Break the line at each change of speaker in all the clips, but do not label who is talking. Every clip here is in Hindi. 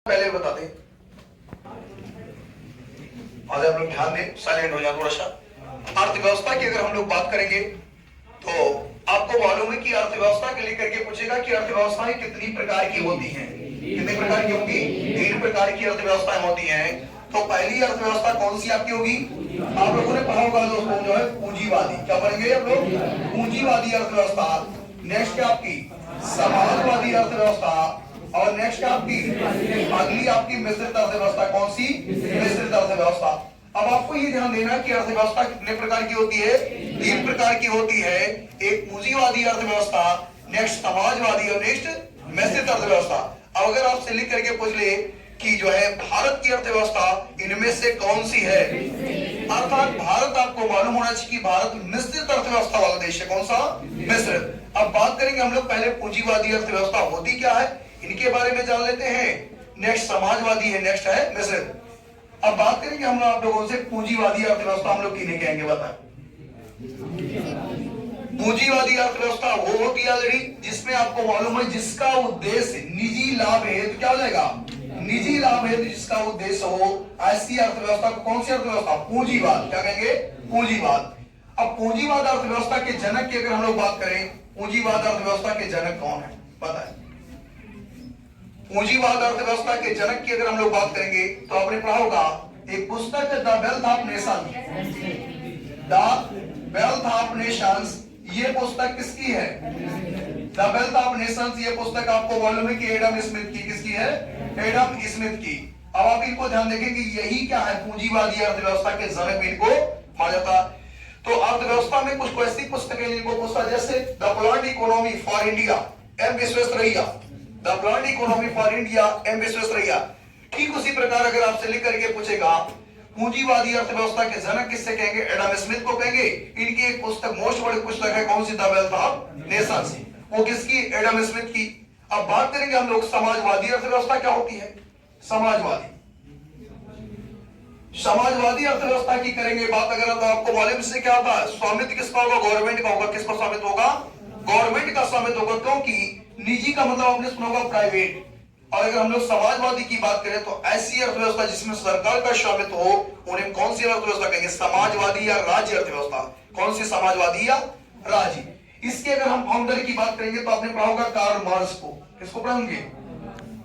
पहले बता दें। आज आप लोग ध्यान दें, साइलेंट हो जाए थोड़ा सा। अर्थव्यवस्था की अगर हम लोग बात करेंगे तो आपको मालूम है कि अर्थव्यवस्था के लेकर के पूछेगा कि अर्थव्यवस्थाएं कितनी प्रकार की होती हैं। कितने प्रकार की होंगी? 3 प्रकार की अर्थव्यवस्थाएं होती हैं। तो पहली अर्थव्यवस्था कौन सी आपकी होगी? आप लोगों ने पढ़ा होगा दोस्तों, जो है पूंजीवादी। क्या पढ़ेंगे आप लोग? पूंजीवादी अर्थव्यवस्था। नेक्स्ट क्या आपकी? समाजवादी अर्थव्यवस्था। और नेक्स्ट आपकी अगली आपकी मिश्रित अर्थव्यवस्था। कौन सी? मिश्रित अर्थव्यवस्था। अब आपको ये ध्यान देना कि अर्थव्यवस्था कितने प्रकार की होती है? 3 प्रकार की होती है। एक पूंजीवादी अर्थव्यवस्था, नेक्स्ट समाजवादी और नेक्स्ट मिश्रित अर्थव्यवस्था। अब अगर आपसे लिख करके पूछ ले कि जो है भारत की अर्थव्यवस्था इनमें से कौन सी है, अर्थात भारत, आपको मालूम होना चाहिए कि भारत मिश्रित अर्थव्यवस्था वाला देश है। कौन सा? मिश्रित। अब बात करेंगे हम लोग पहले पूंजीवादी अर्थव्यवस्था होती क्या है, इनके बारे में जान लेते हैं। नेक्स्ट समाजवादी है, नेक्स्ट है मिश्रित। अब बात करेंगे हम आप लोगों से पूंजीवादी अर्थव्यवस्था हम लोग किन्हें कहेंगे, बताएं। पूंजीवादी अर्थव्यवस्था वो होती है जिसमें आपको मालूम है जिसका उद्देश्य निजी लाभ है। तो क्या हो जाएगा? निजी लाभ है जिसका उद्देश्य हो, ऐसी अर्थव्यवस्था को कौन सी अर्थव्यवस्था? पूंजीवाद। क्या कहेंगे? पूंजीवाद। अब पूंजीवाद अर्थव्यवस्था के जनक की अगर हम लोग बात करें, पूंजीवाद अर्थव्यवस्था के जनक कौन है, बताएं। पूंजीवाद अर्थव्यवस्था के जनक की अगर हम लोग बात करेंगे तो आपने पढ़ा होगा एक पुस्तक है, the wealth of nation. The wealth of Nations, ये पुस्तक किसकी है? The wealth of Nations. ये पुस्तक आपको मालूम है कि एडम स्मिथ की। किसकी है? एडम स्मिथ की। अब आप इनको ध्यान देखें कि यही क्या है, पूंजीवादी अर्थव्यवस्था के जनक भी इनको माना जाता। तो अर्थव्यवस्था में कुछ ऐसी पुस्तकें जिनको पूछता, जैसे the planned economy for India, M Visvesvaraya. The planned economy for India, M Visvesvaraya. ठीक उसी प्रकार अगर आपसे लिख करके पूछेगा पूंजीवादी अर्थव्यवस्था के जनक किससे कहेंगे? एडम स्मिथ को कहेंगे। इनकी एक पुस्तक, मोस्ट बड़ी पुस्तक है, कौन सी? The wealth of nations. वो किसकी? एडम स्मिथ की। अब बात करेंगे हम लोग समाजवादी अर्थव्यवस्था क्या होती है। समाजवादी समाजवादी अर्थव्यवस्था की करेंगे बात अगर, तो आपको मालूम से क्या होता है? स्वामित्व किसका होगा? गवर्नमेंट का होगा। किसका स्वामित्व होगा? गवर्नमेंट का स्वामित्व होगा, क्योंकि निजी का मतलब आपने सुना होगा प्राइवेट। और अगर हम लोग समाजवादी की बात करें तो ऐसी अर्थव्यवस्था जिसमें सरकार का स्वामित्व हो, उन्हें कौन सी अर्थव्यवस्था कहेंगे? समाजवादी या राज्य अर्थव्यवस्था। कौन सी? समाजवादी या राज्य। इसके अगर हम फाउंडर की बात करेंगे तो आपने पढ़ा होगा कार्ल मार्क्स को। किसको पढ़ेंगे?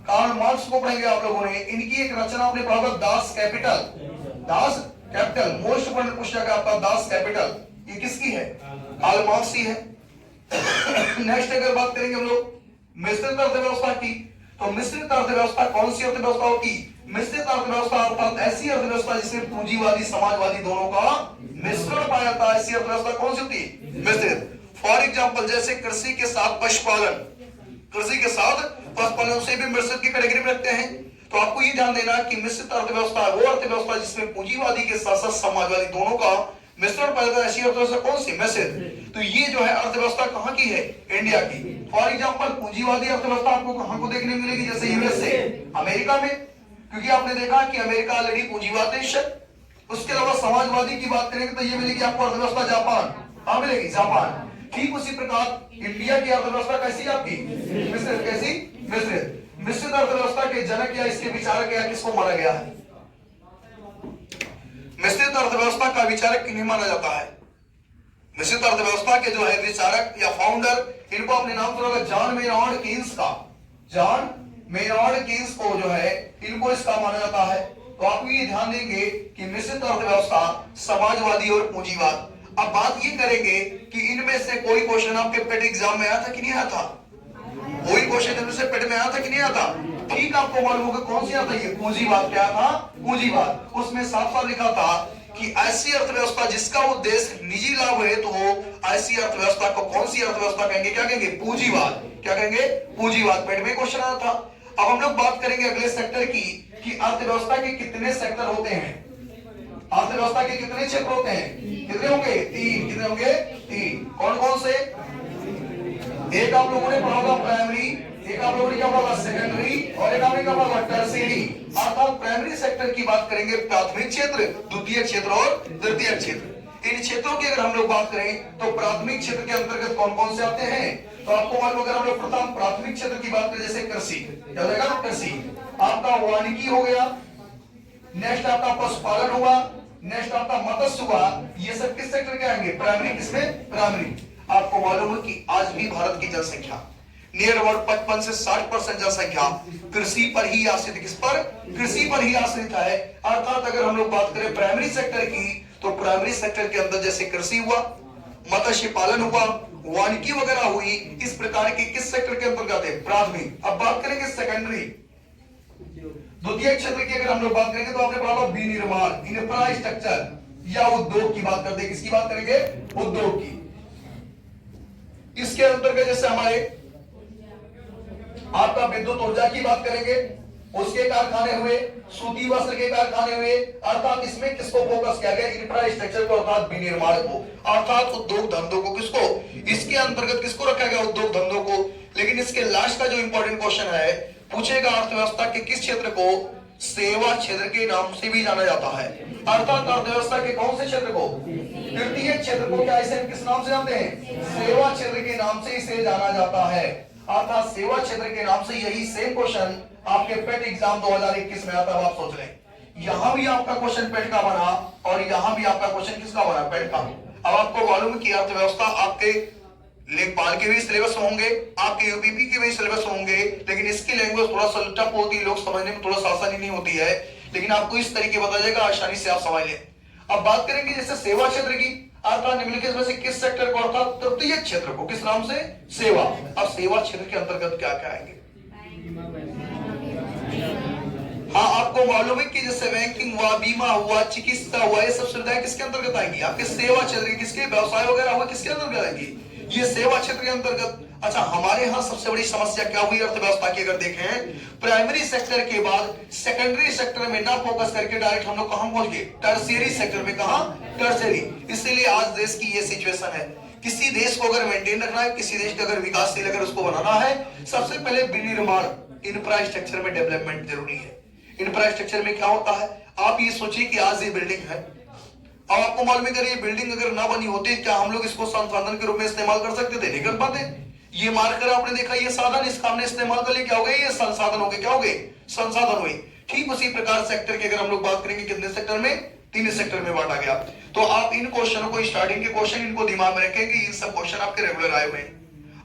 कार्ल मार्क्स को पढ़ेंगे आप लोगों ने। इनकी एक रचना आपने पढ़ा होगा, Das Kapital. Das Kapital most important question है आपका, दास कैपिटल। ये किसकी है? कार्ल मार्क्स की है। नेक्स्ट अगर बात करेंगे हम लोग मिश्रित अर्थव्यवस्था की, तो मिश्रित अर्थव्यवस्था कौन सी अर्थव्यवस्था होगी? मिश्रित अर्थव्यवस्था अर्थात ऐसी अर्थव्यवस्था जिसमें पूंजीवादी समाजवादी दोनों का मिश्रण पाया जाता है, ऐसी अर्थव्यवस्था कौन सी होती है? मिश्रित। फॉर एग्जाम्पल जैसे कृषि के साथ पशुपालन, कृषि के साथ पशुपालन से भी मिश्रित की कैटेगरी में रखते हैं। तो आपको ये ध्यान देना कि मिश्रित अर्थव्यवस्था वो अर्थव्यवस्था जिसमें पूंजीवादी के साथ साथ समाजवादी दोनों का मिश्रण पाया जाता है, ऐसी अर्थव्यवस्था कौन सी? मिश्रित। तो ये जो है अर्थव्यवस्था कहां की है? इंडिया की। फॉर एग्जाम्पल पूंजीवादी अर्थव्यवस्था आपको कहां को देखने मिलेगी? जैसे यूएसए, अमेरिका में, क्योंकि आपने देखा कि अमेरिका ऑलरेडी पूंजीवाद देश है। उसके अलावा समाजवादी की बात करेंगे तो ये मिलेगी आपको अर्थव्यवस्था जापान। कहां मिलेगी? जापान। ठीक उसी प्रकार इंडिया की अर्थव्यवस्था कैसी आपकी? मिश्रित। कैसी? मिश्रित। मिश्रित अर्थव्यवस्था के जनक या इसके विचारक या किसको माना गया है? मिश्रित अर्थव्यवस्था का विचारक किन्हें माना जाता है? मिश्रित अर्थव्यवस्था के जो है विचारक या फाउंडर, इनको अपने नाम सुना होगा, जॉन मेनार्ड कीन्स का। जॉन मेनार्ड कीन्स को जो है इनको इसका माना जाता है। तो आप ये ध्यान देंगे कि मिश्रित अर्थव्यवस्था, समाजवादी और पूंजीवाद। अब बात ये करेंगे कि इनमें से कोई क्वेश्चन आपके पेट एग्जाम में आया था कि नहीं आया था? कोई क्वेश्चन इनमें से पेट में आया था कि नहीं आया था? ठीक आपको मालूम होगा कौन सी आता है? ये पूंजीवाद। क्या था? पूंजीवाद। उसमें साफ साफ लिखा था कि ऐसी अर्थव्यवस्था जिसका उद्देश्य निजी लाभ हेतु हो, ऐसी अर्थव्यवस्था को कौन सी अर्थव्यवस्था कहेंगे? क्या कहेंगे? पूंजीवाद। क्या कहेंगे? पूंजीवाद। पेट में क्वेश्चन आया था। अब हम लोग बात करेंगे अगले सेक्टर की कि अर्थव्यवस्था के कितने सेक्टर होते हैं। अर्थव्यवस्था के कितने क्षेत्र होते हैं? कितने होंगे? 3। कितने होंगे? 3। कौन कौन से? एक आप लोगों ने पढ़ा होगा प्राइमरी, एक आप लोगों ने क्या पढ़ा? सेकेंडरी, और एक आपने क्या पढ़ा? टर्शियरी। अर्थात प्राइमरी सेक्टर की बात करेंगे प्राथमिक क्षेत्र, द्वितीय क्षेत्र और तृतीय क्षेत्र। इन क्षेत्रों की अगर हम लोग बात करें तो प्राथमिक क्षेत्र के अंतर्गत कौन कौन से आते हैं? तो आपको मालूम, अगर हम लोग प्रथम प्राथमिक क्षेत्र की बात करें, जैसे कृषि, क्या हो जाएगा? कृषि। आपका वानिकी हो गया, नेक्स्ट आपका पशुपालन हुआ, नेक्स्ट आपका मत्स्य हुआ। ये सब किस सेक्टर के आएंगे? प्राइमरी। किसमें? प्राइमरी। आपको मालूम है कि आज भी भारत की जनसंख्या नियर अबाउट 55 से 60% जनसंख्या कृषि पर ही आश्रित। किस पर? कृषि पर ही आश्रित है। अर्थात अगर हम लोग बात करें प्राइमरी सेक्टर की, तो प्राइमरी सेक्टर के अंदर जैसे कृषि हुआ, मत्स्य पालन हुआ, वानिकी वगैरह हुई, इस प्रकार के किस सेक्टर के अंतर्गत है? प्राथमिक। अब बात करेंगे सेकेंडरी, द्वितीय क्षेत्र की अगर हम लोग बात करेंगे, तो आपने पढ़ा विनिर्माण, इंफ्रास्ट्रक्चर या उद्योग की बात करते हैं। किसकी बात करेंगे? उद्योग की। इसके अंतर्गत जैसे हमारे आपका विद्युत ऊर्जा की बात करेंगे, उसके कारखाने हुए, सूती वस्त्र के कारखाने हुए। अर्थात इसमें किसको फोकस किया गया? इंफ्रास्ट्रक्चर को, अर्थात विनिर्माण को, अर्थात उद्योग धंधों को। किसको? इसके अंतर्गत किसको रखा गया? उद्योग धंधों को। लेकिन इसके लास्ट का जो इंपॉर्टेंट क्वेश्चन है, पूछेगा अर्थव्यवस्था के किस क्षेत्र को सेवा क्षेत्र के नाम से भी जाना जाता है? अर्थात अर्थव्यवस्था के कौन से क्षेत्र को? तृतीय क्षेत्र को क्या इसे किस नाम से जानते हैं? सेवा क्षेत्र के नाम से इसे जाना जाता है। अर्थात सेवा क्षेत्र के नाम से। यही सेम क्वेश्चन आपके पेट एग्जाम 2021 में आता है। आप सोच लें, यहां भी आपका क्वेश्चन पेट का बना और यहां भी आपका क्वेश्चन किसका बना? पेट का। अब आपको मालूम है कि अर्थव्यवस्था आपके लेखपाल के भी सिलेबस होंगे, आपके यूपीपी के भी सिलेबस होंगे, लेकिन इसकी लैंग्वेज थोड़ा सा टफ होती है, लोग समझने में थोड़ा सा आसानी नहीं होती है, लेकिन आपको इस तरीके बता जाएगा, आसानी से आप समझ लें। अब बात करेंगे जैसे सेवा क्षेत्र की, अर्थात निम्नलिखित में से किस सेक्टर को, अर्थात तृतीय क्षेत्र को किस नाम से? सेवा। अब सेवा क्षेत्र के अंतर्गत क्या क्या आएंगे? हाँ, आपको मालूम है कि जैसे बैंकिंग हुआ, बीमा हुआ, चिकित्सा हुआ, ये सब सुविधाएं किसके अंतर्गत आएंगी? आपके सेवा क्षेत्र, किसके? व्यवसाय वगैरह हुआ, किसके अंतर्गत आएंगी? ये सेवा क्षेत्र के अंतर्गत। अच्छा, हमारे यहाँ सबसे बड़ी समस्या क्या हुई अर्थव्यवस्था की? अगर देखें, प्राइमरी सेक्टर के बाद सेकेंडरी सेक्टर में ना फोकस करके डायरेक्ट हम लोग कहां पहुंच गए? टर्शियरी सेक्टर में। कहां? टर्शियरी। इसीलिए आज देश की ये सिचुएशन है। किसी देश को अगर मेंटेन रखना है, किसी देश का अगर विकासशील अगर उसको बनाना है, सबसे पहले विनिर्माण, इंफ्रास्ट्रक्चर में डेवलपमेंट जरूरी है। इंफ्रास्ट्रक्चर में क्या होता है? आप ये सोचिए कि आज ये बिल्डिंग है, अब आपको मालूम है, ये बिल्डिंग अगर ना बनी होती, क्या हम लोग इसको संसाधन के रूप में इस्तेमाल कर सकते थे? नहीं कर पाते। ये मार्कर आपने देखा, ये साधन, इसका हमने इस्तेमाल कर लिया, क्या हो गए? ये संसाधन हो गए। क्या हो गए? संसाधन हुए। ठीक उसी प्रकार सेक्टर की अगर हम लोग बात करेंगे, कितने सेक्टर में? 3 सेक्टर में बांटा गया। तो आप इन क्वेश्चनों को, स्टार्टिंग के क्वेश्चन इनको दिमाग में रखेंगे, ये सब क्वेश्चन आपके रेगुलर आए हुए हैं।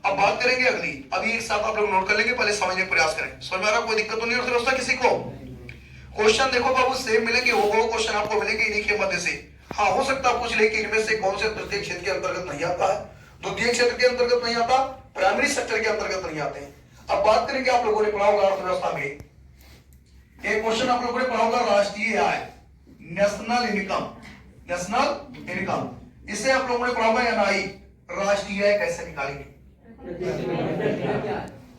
अब बात करेंगे अगली, अभी एक साथ आप लोग नोट कर लेंगे, पहले समझने का प्रयास करें। समझ में आ रहा? कोई दिक्कत तो नहीं अर्थव्यवस्था किसी को? क्वेश्चन देखो बाबू, सेम मिलेंगे, वो क्वेश्चन आपको मिलेंगे इन्हीं के मध्य से। हाँ, हो सकता है पूछ ले कि इनमें से कौन से तृतीय क्षेत्र के अंतर्गत नहीं आता है, द्वितीय क्षेत्र के अंतर्गत नहीं आता, प्राइमरी सेक्टर के अंतर्गत नहीं आते हैं। अब बात करेंगे, आप लोगों ने पढ़ा होगा अर्थव्यवस्था में एक क्वेश्चन आप लोगों ने पढ़ा होगा, राष्ट्रीय आय, नेशनल इनकम। नेशनल इनकम, इसे आप लोगों ने पढ़ा होगा एनआई। राष्ट्रीय आय कैसे निकालेंगे?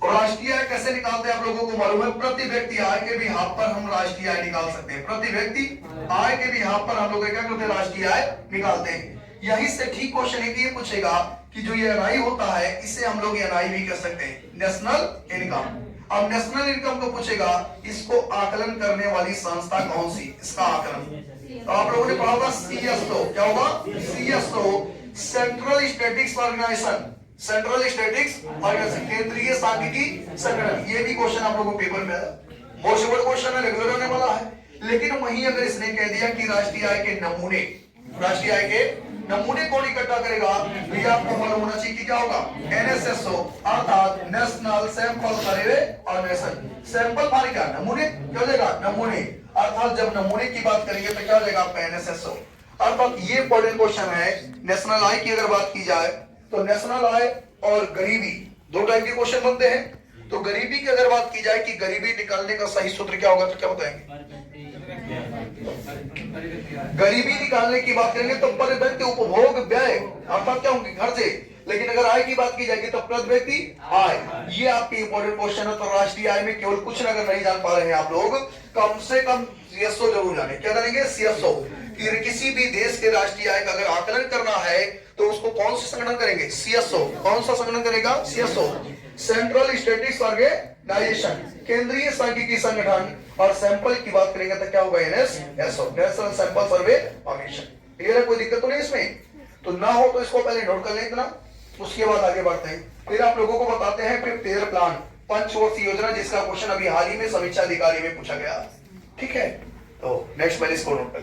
राष्ट्रीय आय कैसे निकालते हैं आप लोगों को मालूम है? प्रति व्यक्ति आय के भी हाथ पर हम राष्ट्रीय आय निकाल सकते हैं। प्रति व्यक्ति आय के भी हाथ पर हम लोग क्या करते हैं? राष्ट्रीय आय निकालते हैं। यही से ठीक क्वेश्चन है कि ये पूछेगा कि जो ये एनआई होता है, इसे हम लोग एनआई भी कह सकते हैं, नेशनल इनकम। अब नेशनल इनकम को पूछेगा, इसको आकलन करने वाली संस्था कौन सी? इसका आकलन तो आप लोगों ने पढ़ा होगा सीएसओ। क्या होगा? CSO, central statistics organisation. Central statistics organisation, केंद्रीय सांख्यिकी संगठन। ये भी क्वेश्चन आप लोगों को पेपर में मोस्ट इंपोर्टेंट क्वेश्चन है, रेगुलर होने वाला है। लेकिन वहीं अगर इसने कह दिया कि राष्ट्रीय आय के नमूने, राष्ट्रीय आय के नमूने कौन इकट्ठा करेगा, तो ये आपको मालूम होना चाहिए कि क्या होगा? एनएसएसओ, अर्थात national sample survey organisation. Sample for क्या? नमूने। क्या हो जाएगा? नमूने। अर्थात जब नमूने की बात करेंगे तो क्या हो जाएगा आपका? एनएसएसओ। अर्थात ये इंपॉर्टेंट क्वेश्चन है। नेशनल आय की अगर बात की जाए तो नेशनल आय और गरीबी दो टाइप के क्वेश्चन बनते हैं। तो गरीबी की अगर बात की जाए कि गरीबी निकालने का सही सूत्र क्या होगा, तो क्या बताएंगे? गरीबी निकालने की बात करेंगे तो पर व्यक्ति उपभोग व्यय, अर्थात क्या होंगे? घर से। लेकिन अगर आय की बात की जाएगी तो प्रति व्यक्ति आय। ये आपके इंपॉर्टेंट क्वेश्चन है। तो राष्ट्रीय आय में केवल कुछ अगर नहीं जान पा रहे हैं आप लोग, कम से कम सीएसओ जरूर जाने। क्या जानेंगे? सीएसओ। किसी भी देश के राष्ट्रीय आय का अगर आकलन करना है तो उसको कौन सा संगठन करेंगे? सीएसओ। कौन सा संगठन करेगा? सीएसओ, सेंट्रल स्टैटिस्टिक्स ऑर्गेनाइजेशन, केंद्रीय सांख्यिकी संगठन। और सैंपल की बात करेंगे तो क्या होगा? NSSO, national sample survey organisation. Clear है? कोई दिक्कत तो नहीं इसमें? तो ना हो तो इसको पहले नोट कर लें इतना। उसके बाद आगे बढ़ते हैं। फिर आप लोगों को बताते हैं फिफ्थ ईयर प्लान, पंचवर्षीय योजना, जिसका क्वेश्चन अभी हाल ही में समीक्षा अधिकारी में पूछा गया। ठीक है, तो नेक्स्ट पहले इसको नोट कर